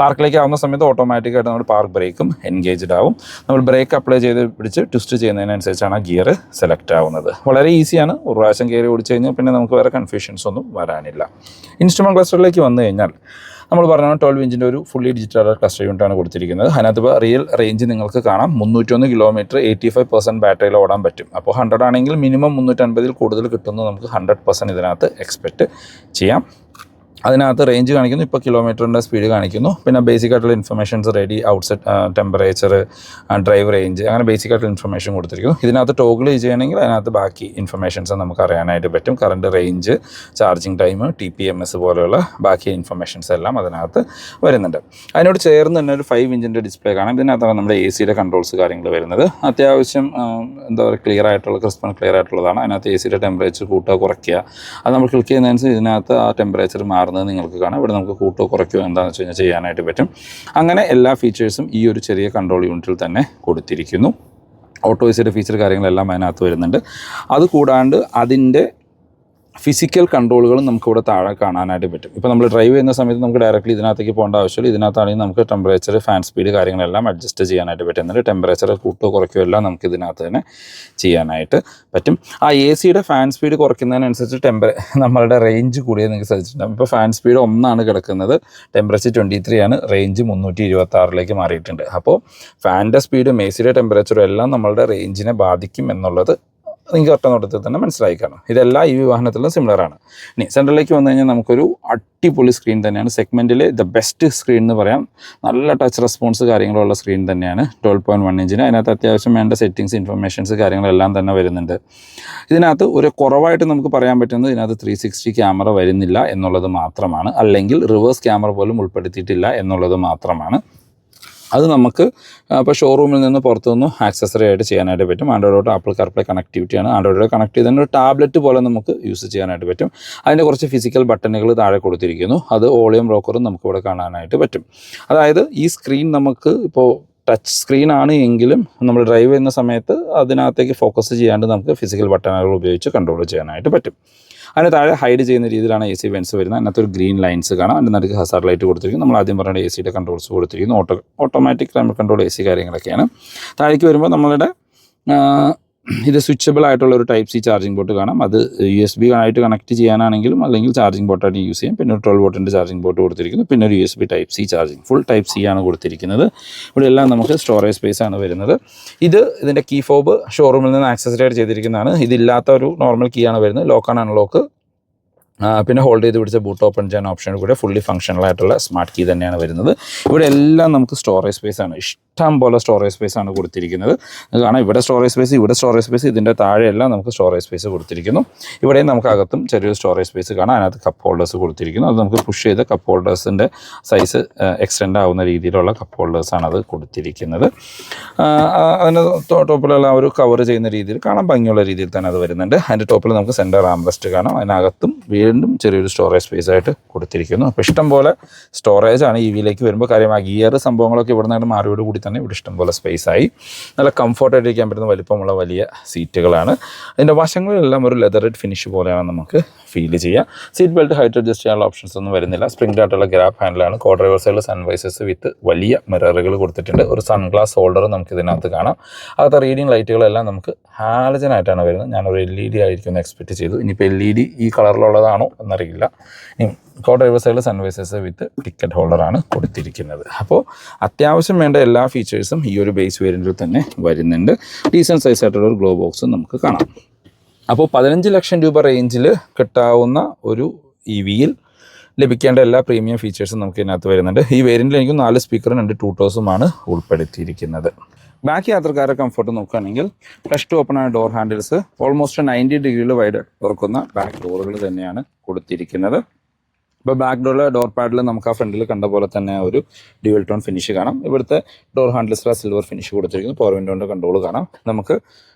പാർക്കിലേക്ക് ആവുന്ന സമയത്ത് ഓട്ടോമാറ്റിക്കായിട്ട് നമ്മൾ പാർക്ക് ബ്രേക്കും എൻഗേജ്ഡ് ആവും. നമ്മൾ ബ്രേക്ക് അപ്ലൈ ചെയ്ത് പിടിച്ച് ട്വിസ്റ്റ് ചെയ്യുന്നതിനനുസരിച്ചാണ് ഗിയർ സെലക്ട് ആവുന്നത്. വളരെ ഈസിയാണ്. ഒരു പ്രാവശ്യം കയറി ഓടിച്ചു കഴിഞ്ഞാൽ പിന്നെ നമുക്ക് വേറെ കൺഫ്യൂഷൻസ് ഒന്നും വരാനില്ല. ഇൻസ്ട്രുമെന്റ് ക്ലസ്റ്ററിലേക്ക് വന്നു കഴിഞ്ഞാൽ നമ്മൾ പറഞ്ഞ 12 ഇഞ്ചിൻ്റെ ഒരു ഫുള്ളി ഡിജിറ്റൽ ക്ലസ്റ്റർ യൂണിറ്റാണ് കൊടുത്തിരിക്കുന്നത്. അതിനകത്ത് ഇപ്പോൾ റിയൽ റേഞ്ച് നിങ്ങൾക്ക് കാണാം. 301 കിലോമീറ്റർ 85% ബാറ്ററിയിൽ ഓടാൻ പറ്റും. അപ്പോൾ 100 ആണെങ്കിൽ മിനിമം 350 കൂടുതൽ കിട്ടുന്നത് നമുക്ക് 100% ഇതിനകത്ത് എക്സ്പെക്റ്റ് ചെയ്യാം. അതിനകത്ത് റേഞ്ച് കാണിക്കുന്നു, ഇപ്പോൾ കിലോമീറ്ററിൻ്റെ സ്പീഡ് കാണിക്കുന്നു. പിന്നെ ബേസിക് ആയിട്ടുള്ള informations ready, outset temperature, drive range, അങ്ങനെ ബേസിക് ആയിട്ടുള്ള ഇൻഫർമേഷൻ കൊടുത്തിരിക്കുന്നു. ഇതിനകത്ത് ടോഗിൾ ചെയ്യണമെങ്കിൽ അതിനകത്ത് ബാക്കി ഇൻഫർമേഷൻസ് നമുക്ക് അറിയാനായിട്ട് പറ്റും. Current, range, charging time, TPMS പോലെയുള്ള ബാക്കി ഇൻഫർമേഷൻസ് എല്ലാം അതിനകത്ത് വരുന്നുണ്ട്. അതിനോട് ചേർന്ന് തന്നെ ഒരു 5 ഇഞ്ചിൻ്റെ ഡിസ്പ്ലേ കാണാം. ഇതിനകത്താണ് നമ്മുടെ AC കൺട്രോൾസ് കാര്യങ്ങൾ വരുന്നത്. അത്യാവശ്യം എന്താ പറയുക, ക്ലിയർ ആയിട്ടുള്ളതാണ്. അതിനകത്ത് AC ടെമ്പറേച്ചർ കൂട്ടുക, കുറയ്ക്കുക, അത് നമ്മൾ ക്ലിക്ക് ചെയ്യുന്നതനുസരിച്ച് ഇതിനകത്ത് ആ ടെമ്പറേച്ചർ മാറുന്നത് നിങ്ങൾക്ക് കാണാം. ഇവിടെ നമുക്ക് കൂട്ടോ കുറയ്ക്കുകയോ എന്താണെന്ന് വെച്ച് കഴിഞ്ഞാൽ ചെയ്യാനായിട്ട് പറ്റും. അങ്ങനെ എല്ലാ ഫീച്ചേഴ്സും ഈ ഒരു ചെറിയ കൺട്രോൾ യൂണിറ്റിൽ തന്നെ കൊടുത്തിരിക്കുന്നു. ഓട്ടോ AC ഫീച്ചർ കാര്യങ്ങളെല്ലാം അതിനകത്ത് വരുന്നുണ്ട്. അതുകൂടാണ്ട് അതിൻ്റെ ഫിസിക്കൽ കൺട്രോളുകളും നമുക്കിവിടെ താഴെ കാണാനായിട്ട് പറ്റും. ഇപ്പോൾ നമ്മൾ ഡ്രൈവ് ചെയ്യുന്ന സമയത്ത് നമുക്ക് ഡയറക്റ്റ്ലി ഇതിനകത്തേക്ക് പോകേണ്ട ആവശ്യമില്ല. ഇതിനകത്താണെങ്കിൽ നമുക്ക് ടെമ്പറേച്ചർ, ഫാൻ സ്പീഡ് കാര്യങ്ങളെല്ലാം അഡ്ജസ്റ്റ് ചെയ്യാനായിട്ട് പറ്റുന്നുണ്ട്. ടെമ്പറേച്ചർ കൂട്ടോ കുറയ്ക്കുകയോ എല്ലാം നമുക്ക് ഇതിനകത്ത് തന്നെ ചെയ്യാനായിട്ട് പറ്റും. ആ AC ഫാൻ സ്പീഡ് കുറയ്ക്കുന്നതിനനുസരിച്ച് നമ്മളുടെ റേഞ്ച് കൂടിയത് നിങ്ങൾക്ക് ശ്രദ്ധിച്ചിട്ടുണ്ടാകും. ഇപ്പോൾ ഫാൻ സ്പീഡ് 1 കിടക്കുന്നത്, ടെമ്പറേച്ചർ 23 ആണ്, റേഞ്ച് 326 മാറിയിട്ടുണ്ട്. അപ്പോൾ ഫാനിൻ്റെ സ്പീഡും AC ടെമ്പറേച്ചറും എല്ലാം നമ്മളുടെ റേഞ്ചിനെ ബാധിക്കും എന്നുള്ളത് നിങ്ങൾക്ക് ഒറ്റ നോട്ടത്തിൽ തന്നെ മനസ്സിലായി കാണും. ഇതെല്ലാം EV വാഹനത്തിലും സിമിലറാണ്. ഇനി സെൻട്രലിലേക്ക് വന്നു കഴിഞ്ഞാൽ നമുക്കൊരു അടിപൊളി സ്ക്രീൻ തന്നെയാണ്. സെഗ്മെൻറ്റിൽ ദ ബെസ്റ്റ് സ്ക്രീൻ എന്ന് പറയാം. നല്ല ടച്ച് റെസ്പോൺസ് കാര്യങ്ങളുള്ള സ്ക്രീൻ തന്നെയാണ്. 12.1 ഇഞ്ചിന്. അതിനകത്ത് അത്യാവശ്യം വേണ്ട സെറ്റിങ്സ്, ഇൻഫർമേഷൻസ് കാര്യങ്ങളെല്ലാം തന്നെ വരുന്നുണ്ട്. ഇതിനകത്ത് ഒരു കുറവായിട്ട് നമുക്ക് പറയാൻ പറ്റുന്നത് ഇതിനകത്ത് 360 ക്യാമറ വരുന്നില്ല എന്നുള്ളത് മാത്രമാണ്. അല്ലെങ്കിൽ റിവേഴ്സ് ക്യാമറ പോലും ഉൾപ്പെടുത്തിയിട്ടില്ല എന്നുള്ളത് മാത്രമാണ്. അത് നമുക്ക് ഇപ്പോൾ ഷോറൂമിൽ നിന്ന് പുറത്തുനിന്ന് ആക്സസറി ആയിട്ട് ചെയ്യാനായിട്ട് പറ്റും. ആൻഡ്രോയിഡ് ആപ്പിൾ കാർപ്ലേ കണക്ടിവിറ്റിയാണ്. ആൻഡ്രോയിഡ് കണക്ട് ചെയ്ത് തന്നെ ഒരു ടാബ്ലറ്റ് പോലെ നമുക്ക് യൂസ് ചെയ്യാനായിട്ട് പറ്റും. അതിൻ്റെ കുറച്ച് ഫിസിക്കൽ ബട്ടണുകൾ താഴെ കൊടുത്തിരിക്കുന്നു. അത് വോളിയം റോക്കറും നമുക്കിവിടെ കാണാനായിട്ട് പറ്റും. അതായത് ഈ സ്ക്രീൻ നമുക്ക് ഇപ്പോൾ ടച്ച് സ്ക്രീനാണ് എങ്കിലും നമ്മൾ ഡ്രൈവ് ചെയ്യുന്ന സമയത്ത് അതിനകത്തേക്ക് ഫോക്കസ് ചെയ്യാണ്ട് നമുക്ക് ഫിസിക്കൽ ബട്ടണുകൾ ഉപയോഗിച്ച് കൺട്രോൾ ചെയ്യാനായിട്ട് പറ്റും. അതിന് താഴെ ഹൈഡ് ചെയ്യുന്ന രീതിയിലാണ് AC വെൻസ് വരുന്നത്. അതിനകത്ത് ഒരു ഗ്രീൻ ലൈൻസ് കാണാം. അതിൻ്റെ നടുക്ക് ഹസാർഡ് ലൈറ്റ് കൊടുത്തിരിക്കും. നമ്മൾ ആദ്യം പറഞ്ഞ AC കൺട്രോൾസ് കൊടുത്തിരിക്കുന്നു. ഓട്ടോമാറ്റിക് ക്ലൈമറ്റ് കൺട്രോൾ AC കാര്യങ്ങളൊക്കെയാണ്. താഴേക്ക് വരുമ്പോൾ നമ്മളുടെ ഇത് സ്വിച്ചബിൾ ആയിട്ടുള്ള ഒരു Type C ചാർജിങ് പോർട്ട് കാണാം. അത് USB ആയിട്ട് കണക്ട് ചെയ്യാനാണെങ്കിലും അല്ലെങ്കിൽ ചാർജിങ് പോർട്ടായിട്ട് യൂസ് ചെയ്യാം. പിന്നെ ഒരു 12 വോട്ടിൻ്റെ ചാർജിങ് പോർട്ട് കൊടുത്തിരിക്കുന്നു. പിന്നെ ഒരു USB Type C charging, full Type C ആണ് കൊടുത്തിരിക്കുന്നത്. ഇവിടെ എല്ലാം നമുക്ക് സ്റ്റോറേജ് സ്പേസ് ആണ് വരുന്നത്. ഇതിൻ്റെ കീ ഫോബ് ഷോറൂമിൽ നിന്ന് ആക്സസറി ആയിട്ട് ചെയ്തിരിക്കുന്നതാണ്. ഇതില്ലാത്ത ഒരു നോർമൽ കീ ആണ് വരുന്നത്. ലോക്ക് ആൻഡ് അൺലോക്ക്, പിന്നെ ഹോൾഡ് ചെയ്ത് പിടിച്ച ബൂട്ട് ഓപ്പൺ ചെയ്യാൻ ഓപ്ഷൻ കൂടെ ഫുള്ളി ഫംഗ്ഷണൽ ആയിട്ടുള്ള സ്മാർട്ട് കീ തന്നെയാണ് വരുന്നത്. ഇവിടെ എല്ലാം നമുക്ക് സ്റ്റോറേജ് സ്പേസ് ആണ്. ഇഷ്ടം പോലെ സ്റ്റോറേജ് സ്പേസ് ആണ് കൊടുത്തിരിക്കുന്നത്. കാരണം ഇവിടെ സ്റ്റോറേജ് സ്പേസ്, ഇവിടെ സ്റ്റോറേജ് സ്പേസ്, ഇതിൻ്റെ താഴെയെല്ലാം നമുക്ക് സ്റ്റോറേജ് സ്പേസ് കൊടുത്തിരിക്കുന്നു. ഇവിടെയും നമുക്ക് അകത്തും ചെറിയൊരു സ്റ്റോറേജ് സ്പേസ് കാണാം. അതിനകത്ത് കപ്പ് ഹോൾഡേഴ്സ് കൊടുത്തിരിക്കുന്നു. അത് നമുക്ക് പുഷ് ചെയ്ത് കപ്പ് ഹോൾഡേഴ്സിൻ്റെ സൈസ് എക്സ്റ്റെൻഡ് ആവുന്ന രീതിയിലുള്ള കപ്പ് ഹോൾഡേഴ്സാണ് അത് കൊടുത്തിരിക്കുന്നത്. അതിൻ്റെ ടോപ്പിലുള്ള ഒരു കവർ ചെയ്യുന്ന രീതിയിൽ കാണാൻ ഭംഗിയുള്ള രീതിയിൽ തന്നെ അത് വരുന്നുണ്ട്. അതിൻ്റെ ടോപ്പിൽ നമുക്ക് സെൻറ്റർ ആംറെസ്റ്റ് കാണാം. അതിനകത്തും വീണ്ടും ചെറിയൊരു സ്റ്റോറേജ് സ്പേസ് ആയിട്ട് കൊടുത്തിരിക്കുന്നു. അപ്പോൾ ഇഷ്ടംപോലെ സ്റ്റോറേജ് ആണ് EVയിലേക്ക് വരുമ്പോൾ. കാര്യം ആ ഗിയർ സംഭവങ്ങളൊക്കെ ഇവിടെ നിന്ന് മാറിയോട് കൂടി തന്നെ ഇവിടെ ഇഷ്ടംപോലെ സ്പേസ് ആയി. നല്ല കംഫർട്ടായിട്ട് ഇരിക്കാൻ പറ്റുന്ന വലിപ്പമുള്ള വലിയ സീറ്റുകളാണ്. അതിൻ്റെ വശങ്ങളിലെല്ലാം ഒരു ലെതറഡ് ഫിനിഷ് പോലെയാണ് നമുക്ക് ഫീൽ ചെയ്യുക. സീറ്റ് ബെൽറ്റ് ഹൈറ്റ് അഡ്ജസ്റ്റ് ചെയ്യാനുള്ള ഓപ്ഷൻസ് ഒന്നും വരുന്നില്ല. സ്പ്രിംഗ് ആയിട്ടുള്ള ഗ്രാബ് ഹാൻഡിലാണ്. കോ ഡ്രൈവർ സൈഡിൽ സൺവൈസസ് വിത്ത് വലിയ മിററുകൾ കൊടുത്തിട്ടുണ്ട്. ഒരു സൺഗ്ലാസ് ഹോൾഡർ നമുക്ക് ഇതിനകത്ത് കാണാം. അകത്തെ റീഡിംഗ് ലൈറ്റുകളെല്ലാം നമുക്ക് ഹാലജൻ ആയിട്ടാണ് വരുന്നത്. ഞാനൊരു LED ആയിരിക്കും എക്സ്പെക്റ്റ് ചെയ്തു. ഇനിയിപ്പോൾ LED ഈ കളറിലുള്ളതാണോ എന്നറിയില്ല. ഇനി കോ ഡ്രൈവർ സൈഡിൽ സൺവൈസേഴ്സ് വിത്ത് ടിക്കറ്റ് ഹോൾഡറാണ് കൊടുത്തിരിക്കുന്നത്. അപ്പോൾ അത്യാവശ്യം വേണ്ട എല്ലാ ഫീച്ചേഴ്സും ഈ ഒരു ബേസ് വേരിയൻറ്റിൽ തന്നെ വരുന്നുണ്ട്. ഡീസൻറ്റ് സൈസ് ആയിട്ടുള്ള ഒരു ഗ്ലോ ബോക്സും നമുക്ക് കാണാം. അപ്പോൾ 15 ലക്ഷം രൂപ റേഞ്ചിൽ കിട്ടാവുന്ന ഒരു EVയിൽ ലഭിക്കേണ്ട എല്ലാ പ്രീമിയം ഫീച്ചേഴ്സും നമുക്ക് ഇതിനകത്ത് വരുന്നുണ്ട്. ഈ വേരിയൻറ്റിൽ എനിക്ക് 4 സ്പീക്കറും 2 ട്യൂട്ടേഴ്സുമാണ് ഉൾപ്പെടുത്തിയിരിക്കുന്നത്. ബാക്ക് യാത്രക്കാരുടെ കംഫർട്ട് നോക്കുകയാണെങ്കിൽ ഫ്ലഷ് ടു ഓപ്പൺ ആയ ഡോർ ഹാൻഡിൽസ്, ഓൾമോസ്റ്റ് 90 ഡിഗ്രിയിൽ വൈഡ് തുറക്കുന്ന ബാക്ക് ഡോറുകൾ തന്നെയാണ് കൊടുത്തിരിക്കുന്നത്. ഇപ്പോൾ ബാക്ക് ഡോർ പാഡിൽ നമുക്ക് ആ ഫ്രണ്ടിൽ കണ്ട പോലെ തന്നെ ഒരു ഡ്യുവൽ ടോൺ ഫിനിഷ് കാണാം. ഇവിടുത്തെ ഡോർ ഹാൻഡിൽസിൽ സിൽവർ ഫിനിഷ് കൊടുത്തിരിക്കുന്നു. പവർ വിൻഡോൻ്റെ കൺട്രോൾ കാണാം. നമുക്ക്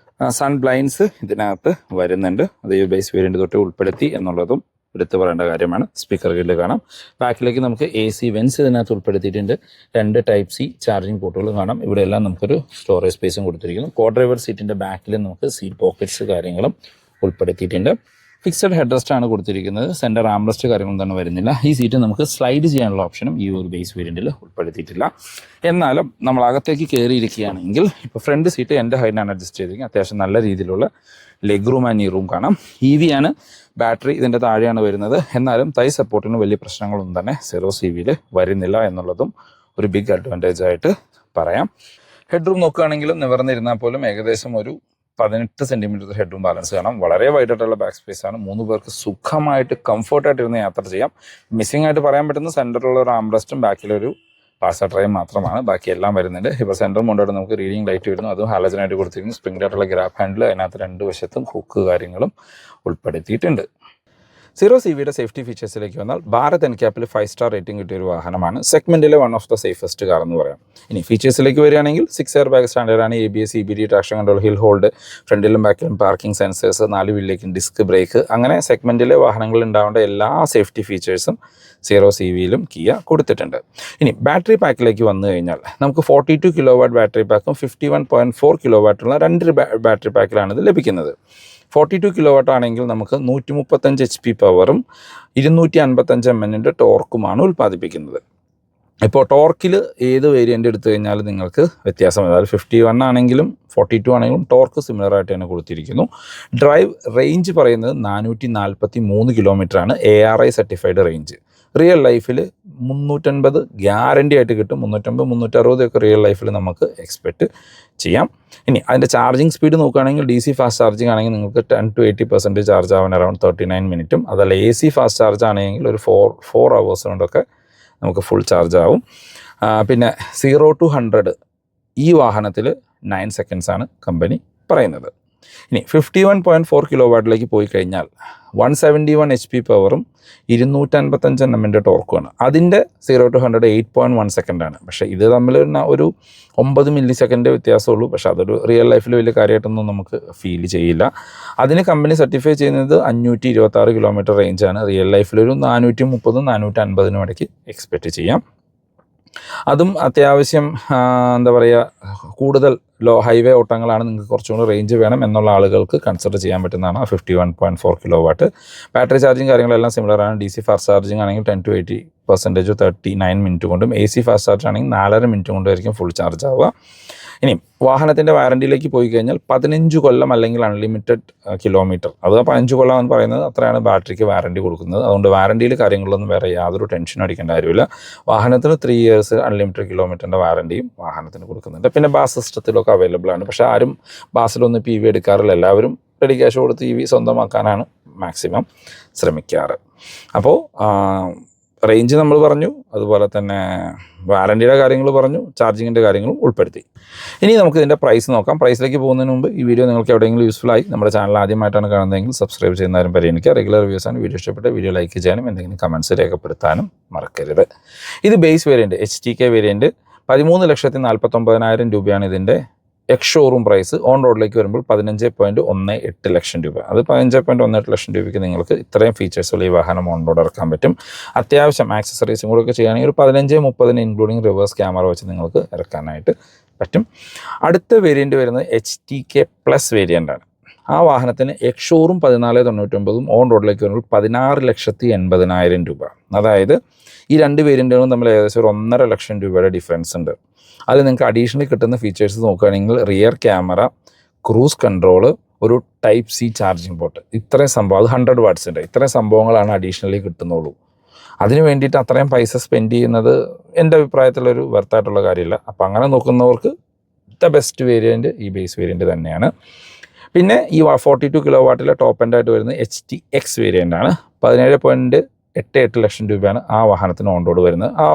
സൺ ബ്ലൈൻഡ്സ് ഇതിനകത്ത് വരുന്നുണ്ട്. അത് ഈ ബേസ് വേരിയൻറ്റ് തൊട്ട് ഉൾപ്പെടുത്തി എന്നുള്ളതും എടുത്തു പറയേണ്ട കാര്യമാണ്. സ്പീക്കർ ഗ്രില്ല് കാണാം. ബാക്കിലേക്ക് നമുക്ക് AC വെൻസ് ഇതിനകത്ത് ഉൾപ്പെടുത്തിയിട്ടുണ്ട്. 2 ടൈപ്പ് C ചാർജിങ് പോർട്ടുകൾ കാണാം. ഇവിടെയെല്ലാം നമുക്കൊരു സ്റ്റോറേജ് സ്പേസും കൊടുത്തിരിക്കുന്നു. കോ ഡ്രൈവർ സീറ്റിൻ്റെ ബാക്കിൽ നമുക്ക് സീറ്റ് പോക്കറ്റ്സ് കാര്യങ്ങളും ഉൾപ്പെടുത്തിയിട്ടുണ്ട്. ഫിക്സഡ് ഹെഡ് റെസ്റ്റ് ആണ് കൊടുത്തിരിക്കുന്നത്. സെൻറ്റർ ആംറസ്റ്റ് കാര്യങ്ങളൊന്നും തന്നെ വരുന്നില്ല. ഈ സീറ്റ് നമുക്ക് സ്ലൈഡ് ചെയ്യാനുള്ള ഓപ്ഷനും ഈ ഒരു ബേസ് വേരിയൻറ്റിൽ ഉൾപ്പെടുത്തിയിട്ടില്ല. എന്നാലും നമ്മൾ അകത്തേക്ക് കയറിയിരിക്കുകയാണെങ്കിൽ ഇപ്പോൾ ഫ്രണ്ട് സീറ്റ് എൻ്റെ ഹൈറ്റിനാണ് അഡ്ജസ്റ്റ് ചെയ്തിരിക്കുന്നത്. അത്യാവശ്യം നല്ല രീതിയിലുള്ള ലെഗ് റൂം ആൻഡ് നീ റൂം കാണാം. EV ആണ്. ബാറ്ററി ഇതിൻ്റെ താഴെയാണ് വരുന്നത്. എന്നാലും തൈ സപ്പോർട്ടിന് വലിയ പ്രശ്നങ്ങളൊന്നും തന്നെ സെറോസ് EVയിൽ വരുന്നില്ല എന്നുള്ളതും ഒരു ബിഗ് അഡ്വാൻറ്റേജ് ആയിട്ട് പറയാം. ഹെഡ് റൂം നോക്കുകയാണെങ്കിലും നിവർന്നിരുന്നാൽ പോലും ഏകദേശം ഒരു 18 സെൻറ്റിമീറ്റർ ഹെഡ് റൂം ബാലൻസ് കാണാം. വളരെ വൈഡായിട്ടുള്ള ബാക്ക് സ്പേസ് ആണ്. 3 പേർക്ക് സുഖമായിട്ട് കംഫർട്ടായിട്ട് ഇരുന്ന് യാത്ര ചെയ്യാം. മിസ്സിംഗ് ആയിട്ട് പറയാൻ പറ്റുന്ന സെൻറ്ററിലുള്ള ഒരു ആംറസ്റ്റും ബാക്കിലൊരു പാസർ ട്രൈയും മാത്രമാണ്. ബാക്കി എല്ലാം വരുന്നുണ്ട്. ഇപ്പോൾ സെൻറ്റർ കൊണ്ടുപോയിട്ട് നമുക്ക് റീഡിംഗ് ലൈറ്റ് വരുന്നു. അതും ഹാലജനായിട്ട് കൊടുത്തിരിക്കുന്നു. സ്പ്രിംഗ് ആയിട്ടുള്ള ഗ്രാബ് ഹാൻഡിൽ, അതിനകത്ത് 2 വശത്തും ഹുക്ക് കാര്യങ്ങളും ഉൾപ്പെടുത്തിയിട്ടുണ്ട്. സീറോസ് EVയുടെ സേഫ്റ്റി ഫീച്ചേഴ്സിലേക്ക് വന്നാൽ ഭാരത് എൻക്യാപ്പിൽ 5 സ്റ്റാർ റേറ്റിംഗ് കിട്ടിയ ഒരു വാഹനമാണ്. സെഗ്മെൻറ്റിലെ one of the safest car എന്ന് പറയാം. ഇനി ഫീച്ചേഴ്സിലേക്ക് വരികയാണെങ്കിൽ 6 എയർ ബാഗ് സ്റ്റാൻഡേർഡാണ്. ABS, EBD, traction control, hill hold, ഫ്രണ്ടിലും ബാക്കിലും പാർക്കിംഗ് സെൻസേഴ്സ്, 4 വീലിലേക്കും ഡിസ്ക് ബ്രേക്ക്, അങ്ങനെ സെഗ്മെൻറ്റിലെ വാഹനങ്ങളിൽ ഉണ്ടാവേണ്ട എല്ലാ സേഫ്റ്റി ഫീച്ചേഴ്സും സീറോസ് EVയിലും കിയ കൊടുത്തിട്ടുണ്ട്. ഇനി ബാറ്ററി പാക്കിലേക്ക് വന്നു കഴിഞ്ഞാൽ നമുക്ക് 42 kW ബാറ്ററി പാക്കും 51.4 kW 2 ബാറ്ററി പാക്കിലാണ് ഇത് ലഭിക്കുന്നത്. 42 kW ആണെങ്കിൽ നമുക്ക് 135 HP പവറും 255 Nm ടോർക്കുമാണ് ഉൽപ്പാദിപ്പിക്കുന്നത്. ഇപ്പോൾ ടോർക്കിൽ ഏത് വേരിയൻ്റ് എടുത്തു കഴിഞ്ഞാൽ നിങ്ങൾക്ക് വ്യത്യാസം, അതായത് 51 ആണെങ്കിലും 42 ആണെങ്കിലും ടോർക്ക് സിമിലർ ആയിട്ട് തന്നെ കൊടുത്തിരിക്കുന്നു. ഡ്രൈവ് റേഞ്ച് പറയുന്നത് 443 km ആണ്. ARI certified range. റിയൽ ലൈഫിൽ 350 ഗ്യാരണ്ടി ആയിട്ട് കിട്ടും. 350, 360 ഒക്കെ റിയൽ ലൈഫിൽ നമുക്ക് എക്സ്പെക്റ്റ് ചെയ്യാം. ഇനി അതിൻ്റെ ചാർജിങ് സ്പീഡ് നോക്കുകയാണെങ്കിൽ DC ഫാസ്റ്റ് ചാർജിങ് ആണെങ്കിൽ നിങ്ങൾക്ക് 10 to 80% ചാർജ് ആവാൻ അറൗണ്ട് 39 മിനിറ്റും, അതല്ല AC ഫാസ്റ്റ് ചാർജ് ആണെങ്കിൽ ഒരു 4 hours കൊണ്ടൊക്കെ നമുക്ക് ഫുൾ ചാർജ് ആവും. പിന്നെ 0 to 100 ഈ വാഹനത്തിൽ 9 seconds ആണ് കമ്പനി പറയുന്നത്. ഇനി 51.4 kW പോയി കഴിഞ്ഞാൽ 171 HP പവറും 255 Nm ടോർക്കുമാണ്. അതിൻ്റെ 0 to 100 8.1 സെക്കൻഡ് ആണ്. പക്ഷേ ഇത് തമ്മിൽ ഒരു 9 millisecond വ്യത്യാസമുള്ളൂ. പക്ഷേ അതൊരു റിയൽ ലൈഫിൽ വലിയ കാര്യമായിട്ടൊന്നും നമുക്ക് ഫീൽ ചെയ്യില്ല. അതിന് കമ്പനി സർട്ടിഫൈ ചെയ്യുന്നത് 526 km റേഞ്ചാണ്. റിയൽ ലൈഫിലൊരു 430, 450 ഇടയ്ക്ക് എക്സ്പെക്റ്റ് ചെയ്യാം. അതും അത്യാവശ്യം എന്താ പറയുക, കൂടുതൽ ഹൈവേ ഓട്ടങ്ങളാണ്, നിങ്ങൾക്ക് കുറച്ചും കൂടി റേഞ്ച് വേണം എന്നുള്ള ആളുകൾക്ക് കൺസിഡർ ചെയ്യാൻ പറ്റുന്നതാണ് 51.4 kW. ബാറ്ററി ചാർജിങ് കാര്യങ്ങളെല്ലാം സിമിലറാണ്. DC ഫാസ്റ്റ് ചാർജിങ് ആണെങ്കിൽ 10 to 80% 39 മിനിറ്റ് കൊണ്ടും, AC ഫാസ്റ്റ് ചാർജ് ആണെങ്കിൽ 4.5 മിനിറ്റ് കൊണ്ടായിരിക്കും ഫുൾ ചാർജ് ആവുക. ഇനി വാഹനത്തിൻ്റെ വാറണ്ടിയിലേക്ക് പോയി കഴിഞ്ഞാൽ 15 കൊല്ലം അല്ലെങ്കിൽ അൺലിമിറ്റഡ് കിലോമീറ്റർ. അത് 15 കൊല്ലം എന്ന് പറയുന്നത് അത്രയാണ് ബാറ്ററിക്ക് വാറണ്ടി കൊടുക്കുന്നത്. അതുകൊണ്ട് വാറണ്ടിയിൽ കാര്യങ്ങളൊന്നും വേറെ യാതൊരു ടെൻഷനും അടിക്കേണ്ട കാര്യമില്ല. വാഹനത്തിന് 3 years അൺലിമിറ്റഡ് കിലോമീറ്ററിൻ്റെ വാറണ്ടിയും വാഹനത്തിന് കൊടുക്കുന്നുണ്ട്. പിന്നെ ബാസ് സിസ്റ്റത്തിലൊക്കെ അവൈലബിൾ ആണ്. പക്ഷേ ആരും ബാസിലൊന്നും ഇപ്പോൾ EV എടുക്കാറില്ല. എല്ലാവരും റെഡി ക്യാഷ് കൊടുത്ത് EV സ്വന്തമാക്കാനാണ് മാക്സിമം ശ്രമിക്കാറ്. അപ്പോൾ റേഞ്ച് നമ്മൾ പറഞ്ഞു, അതുപോലെ തന്നെ വാറണ്ടിയുടെ കാര്യങ്ങൾ പറഞ്ഞു, ചാർജിങ്ങിൻ്റെ കാര്യങ്ങളും ഉൾപ്പെടുത്തി. ഇനി നമുക്ക് ഇതിൻ്റെ പ്രൈസ് നോക്കാം. പ്രൈസിലേക്ക് പോകുന്നതിന് മുമ്പ് ഈ വീഡിയോ നിങ്ങൾക്ക് എവിടെയെങ്കിലും യൂസ്ഫുൾ ആയി നമ്മുടെ ചാനൽ ആദ്യമായിട്ടാണ് കാണുന്നതെങ്കിൽ സബ്സ്ക്രൈബ് ചെയ്യുന്നവരും പരിഗണിക്കുക. റെഗുലർ വ്യൂസാണ്. വീഡിയോ ഇഷ്ടപ്പെട്ട വീഡിയോ ലൈക്ക് ചെയ്യാനും എന്തെങ്കിലും കമൻറ്റ്സ് രേഖപ്പെടുത്താനും മറക്കരുത്. ഇത് ബേസ് വേരിയൻറ്റ് HTK വേരിയൻറ്റ് 13,49,000 രൂപയാണ് ഇതിൻ്റെ എക്സ് ഷോറൂം പ്രൈസ്. ഓൺ റോഡിലേക്ക് വരുമ്പോൾ 15.18 ലക്ഷം രൂപ. അത് 15.18 ലക്ഷം രൂപയ്ക്ക് നിങ്ങൾക്ക് ഇത്രയും ഫീച്ചേഴ്സുള്ള ഈ വാഹനം ഓൺ റോഡ് ഇറക്കാൻ പറ്റും. അത്യാവശ്യം ആക്സസറീസും കൂടെ ഒക്കെ ചെയ്യുകയാണെങ്കിൽ ഒരു 15-30 ഇൻക്ലൂഡിങ് റിവേഴ്സ് ക്യാമറ വെച്ച് നിങ്ങൾക്ക് ഇറക്കാനായിട്ട് പറ്റും. അടുത്ത വേരിയൻറ്റ് വരുന്നത് HTK പ്ലസ് വേരിയൻ്റാണ്. ആ വാഹനത്തിന് എക്സ് ഷോറൂം 14,99 ഓൺ റോഡിലേക്ക് വരുമ്പോൾ 16,80,000 രൂപ. അതായത് ഈ 2 വേരിയൻറ്റുകളും തമ്മിൽ ഏകദേശം ഒരു 1.5 ലക്ഷം രൂപയുടെ ഡിഫറൻസ് ഉണ്ട്. അത് നിങ്ങൾക്ക് അഡീഷണലി കിട്ടുന്ന ഫീച്ചേഴ്സ് നോക്കുകയാണെങ്കിൽ റിയർ ക്യാമറ, ക്രൂസ് കൺട്രോള്, ഒരു ടൈപ്പ് സി ചാർജിങ് പോർട്ട്, ഇത്രയും സംഭവം, അത് 100 വാട്ട്സിൻ്റെ ഇത്രയും സംഭവങ്ങളാണ് അഡീഷണലി കിട്ടുന്നുള്ളൂ. അതിന് വേണ്ടിയിട്ട് അത്രയും പൈസ സ്പെൻഡ് ചെയ്യുന്നത് എൻ്റെ അഭിപ്രായത്തിലൊരു വെർത്തായിട്ടുള്ള കാര്യമില്ല. അപ്പോൾ അങ്ങനെ നോക്കുന്നവർക്ക് ദ ബെസ്റ്റ് വേരിയൻറ്റ് ഈ ബേസ് വേരിയൻറ്റ് തന്നെയാണ്. പിന്നെ ഈ 42 കിലോ വാട്ടിലെ ടോപ്പ് എൻഡായിട്ട് വരുന്നത് HTX വേരിയൻ്റ് ആണ്. 17.88 ലക്ഷം രൂപയാണ് ആ വാഹനത്തിന് ഓൺ റോഡ് വരുന്നത്. ആ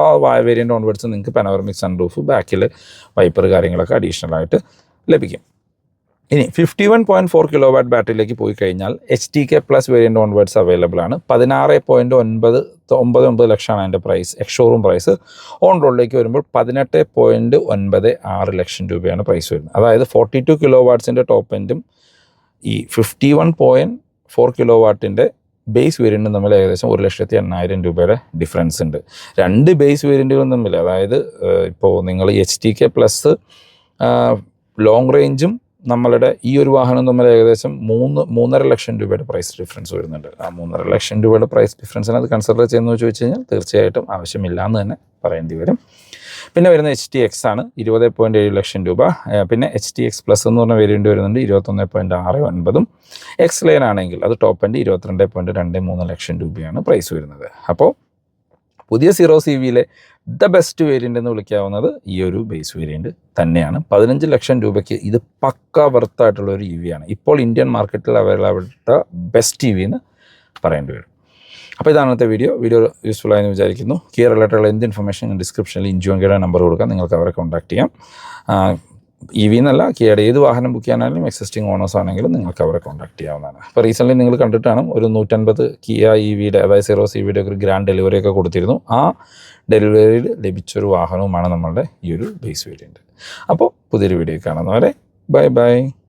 വേരിയൻ്റ് ഓൺ വേർഡ്സ് നിങ്ങൾക്ക് പനോറമിക് സൺറൂഫ്, ബാക്കിൽ വൈപ്പർ കാര്യങ്ങളൊക്കെ അഡീഷണൽ ആയിട്ട് ലഭിക്കും. ഇനി 51.4 കിലോ വാട്ട് ബാറ്ററിയിലേക്ക് പോയി കഴിഞ്ഞാൽ HTK plus variant onwards available ആണ്. 16.99 ലക്ഷമാണ് അതിൻ്റെ പ്രൈസ്, എക്സ്-ഷോറൂം പ്രൈസ്. ഓൺ റോഡിലേക്ക് വരുമ്പോൾ 18.96 ലക്ഷം രൂപയാണ് പ്രൈസ് വരുന്നത്. അതായത് 42 കിലോ വാട്ട്സിൻ്റെ ടോപ്പ് എൻഡും ഈ 51.4 കിലോ വാട്ടിൻ്റെ ബേസ് വേരിയൻറ്റും തമ്മിൽ ഏകദേശം 1,80,000 രൂപയുടെ ഡിഫറൻസ് ഉണ്ട്. രണ്ട് ബേസ് വേരിയൻറ്റുകളും തമ്മിൽ. അതായത് ഇപ്പോൾ നിങ്ങൾ HTK പ്ലസ് ലോങ് റേഞ്ചും നമ്മളുടെ ഈ ഒരു വാഹനം തമ്മിൽ ഏകദേശം 3.5 ലക്ഷം രൂപയുടെ പ്രൈസ് ഡിഫറൻസ് വരുന്നുണ്ട്. ആ 3.5 ലക്ഷം രൂപയുടെ പ്രൈസ് ഡിഫറൻസിന് അത് കൺസിഡർ ചെയ്യുന്നത് ചോദിച്ചു കഴിഞ്ഞാൽ തീർച്ചയായിട്ടും ആവശ്യമില്ല എന്ന് തന്നെ പറയേണ്ടി വരും. പിന്നെ വരുന്ന HTX ആണ് 20.7 ലക്ഷം രൂപ. പിന്നെ HTX പ്ലസ് എന്ന് പറഞ്ഞ വേരിയൻ്റ് വരുന്നുണ്ട് 21.69. എക്സ് ലൈൻ ആണെങ്കിൽ അത് ടോപ്പ് എൻഡ് 22.23 ലക്ഷം രൂപയാണ് പ്രൈസ് വരുന്നത്. അപ്പോൾ പുതിയ സീറോ CVയിലെ ദ ബെസ്റ്റ് വേരിയൻ്റ് എന്ന് വിളിക്കാവുന്നത് ഈ ഒരു ബേസ് വേരിയൻറ്റ് തന്നെയാണ്. 15 ലക്ഷം രൂപയ്ക്ക് ഇത് പക്ക വർത്തായിട്ടുള്ള ഒരു EV ആണ്. ഇപ്പോൾ ഇന്ത്യൻ മാർക്കറ്റിൽ അവൈലബിൾ ബെസ്റ്റ് EV എന്ന് പറയേണ്ടി വരും. അപ്പോൾ ഇതാണ് ഇന്നത്തെ വീഡിയോ യൂസ്ഫുൾ ആയെന്ന് വിചാരിക്കുന്നു. കിയ റിലേറ്റഡുള്ള എന്ത് ഇൻഫർമേഷൻ ഡിസ്ക്രിപ്ഷനിൽ ഇൻജുവങ്കയുടെ നമ്പർ കൊടുക്കാം, നിങ്ങൾക്ക് അവരെ കോൺടാക്ട് ചെയ്യാം. EV എന്നല്ല, കിയയുടെ ഏത് വാഹനം ബുക്ക് ചെയ്യാനായാലും എക്സിസ്റ്റിംഗ് ഓണേഴ്സ് ആണെങ്കിലും നിങ്ങൾക്ക് അവരെ കോൺടാക്ട് ചെയ്യാവുന്നതാണ്. ഇപ്പോൾ റീസെൻ്റ്ലി നിങ്ങൾ കണ്ടിട്ടാണ് ഒരു 150 കിയ EVയുടെ അതായത് സീറോ CVയുടെ ഒരു ഗ്രാൻഡ് ഡെലിവറി ഒക്കെ കൊടുത്തിരുന്നു. ആ ഡെലിവറിയിൽ ലഭിച്ചൊരു വാഹനവുമാണ് നമ്മളുടെ ഈ ഒരു ബേസ് വേരിയൻറ്റ്. അപ്പോൾ പുതിയൊരു വീഡിയോ കാണുന്നവരെ ബൈ ബൈ.